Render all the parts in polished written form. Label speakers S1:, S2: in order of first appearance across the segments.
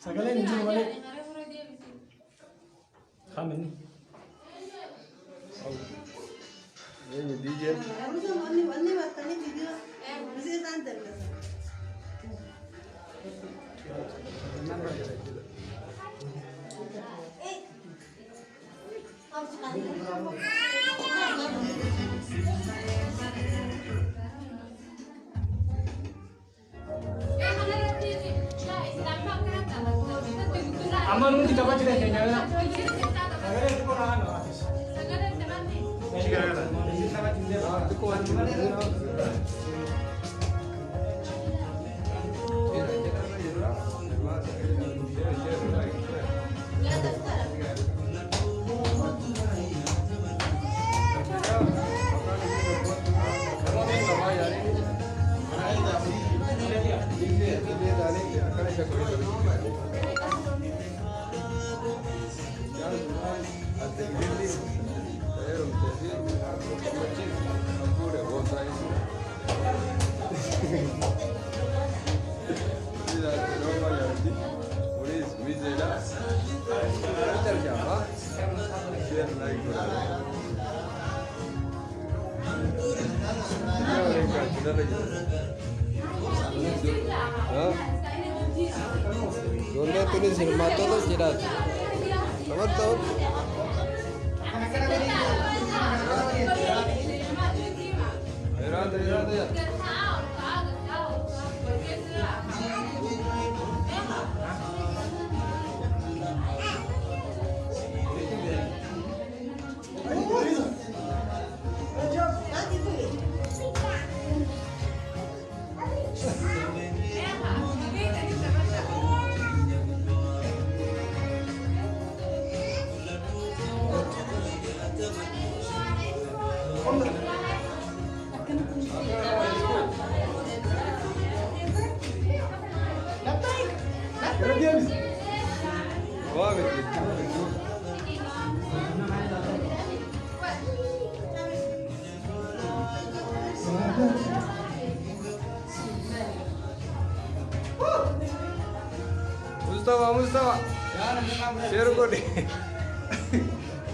S1: Sagalan hindi balik. Kami. Oh. Ini DJ. Aman kita baca deh kayaknya. Sagalan itu kok ano? Sagalan teman nih. Sagalan. Itu kok ano? Dulu tulis silmat tuh tidak. Tahu tahu. Ada ya. Mustafa. Share kode.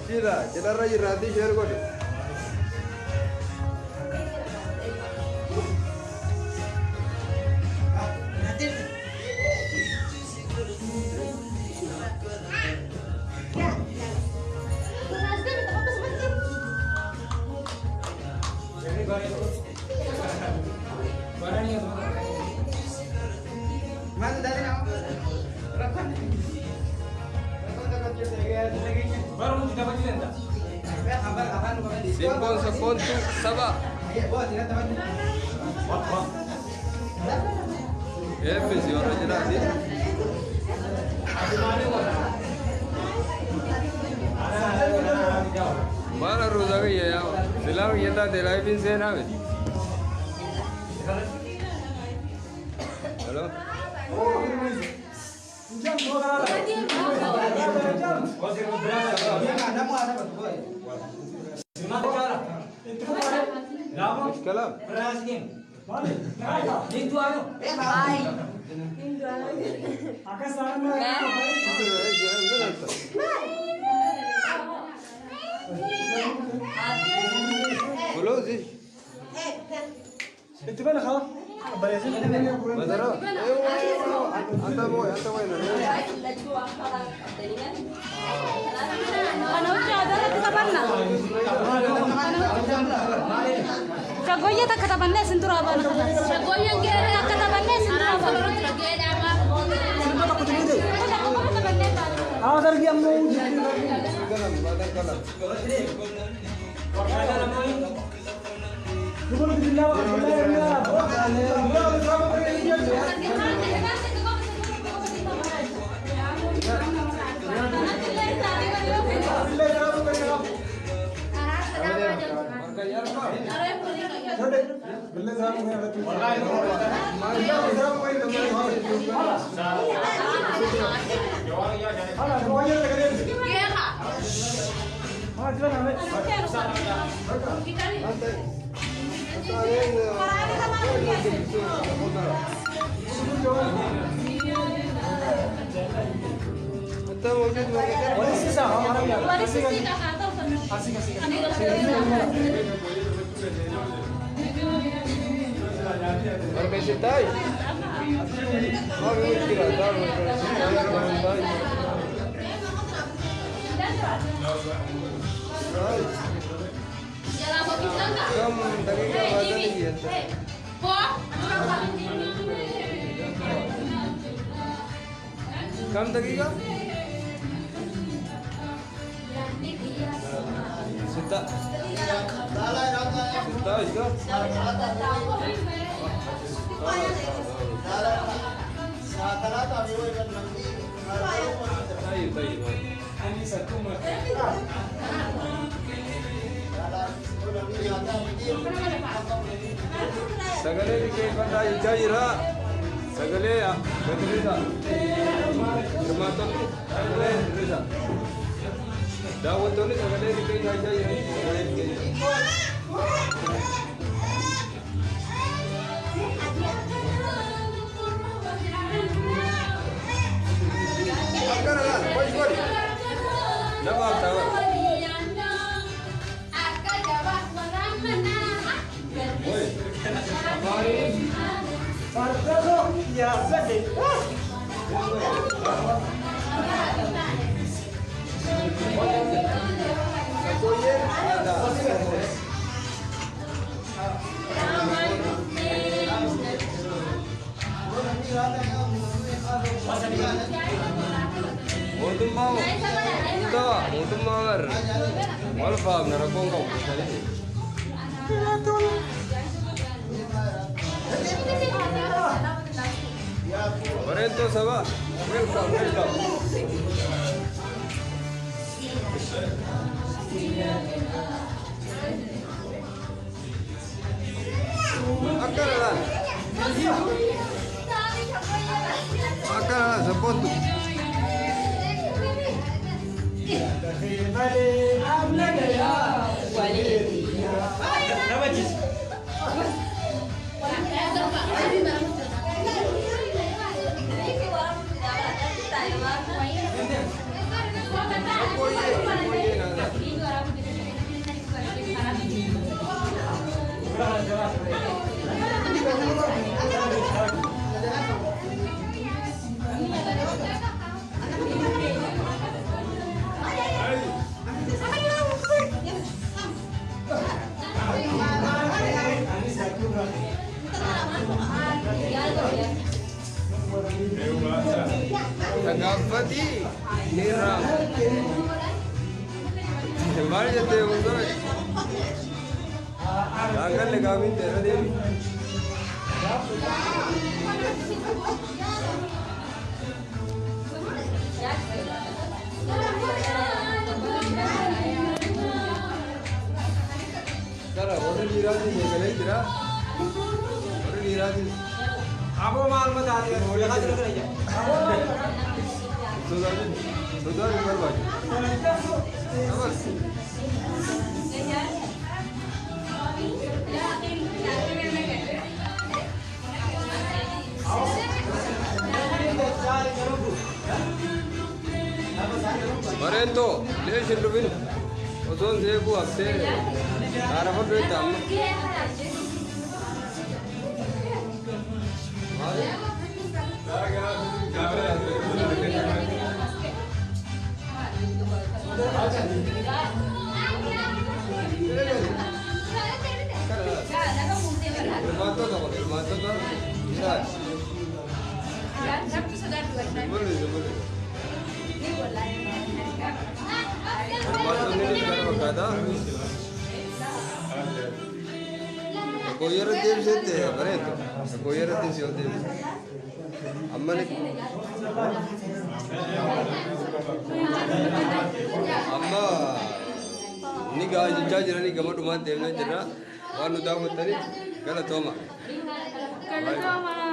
S1: Cila raja rati share kode. Simbol sekontu Sabah. Pensi orang jelas sih. Mana roza ke ya? Silang kita delai bin sen apa? Halo. Kalam. Hindu ayo. Hai. Hindu ayo. Akas sana. Boleh sih. Itu mana kau? Beres ini mana? Bener. Anda mau ini. Mana udah ada kita mana?
S2: Shagoyya takka taphannee isin duraa baana. Shagoyyan geeraree akka taphannee isin duraa baana.
S1: Haa darbii ammoo
S3: Kam daqiiqa? Sita. Sita juga. Sagale dikhe banda ijayira. Sagale ya, betul Termasuk sagale Reza. Dawat tu ni sagale dikhe ijayira. Sagale dikhe. Akaran, push push. Nama tahu.
S1: Ya, sedih.
S3: Untung mau, untung mau ler. Walfam narakong kau. Barento Saba, welcome, welcome. Akaran, akaran, sabun tu. Tagapati Niram. Hemar jate undo. Jangan legawin tera devi. Kara, order niradi megale kira. Order niradi.
S1: Apa mal mata dia? Dia kan terus aja.
S3: Sudah dengar baca. Awas. Barento, dia sendiri. Oton saya buat saya. Harapan duit tamu. Hirmaattota kun hirmaattota isaa. Boleh. Hirmaattonni ni kana fakkaata. Akkoo yeroo deebisette bareedu. Akkoo yeroo deebisee amma ni amma ni gaa jechaa jiranii gama dhumaan deemnee jirra waan nu daawwattaniif galatooma.
S2: Galatooma.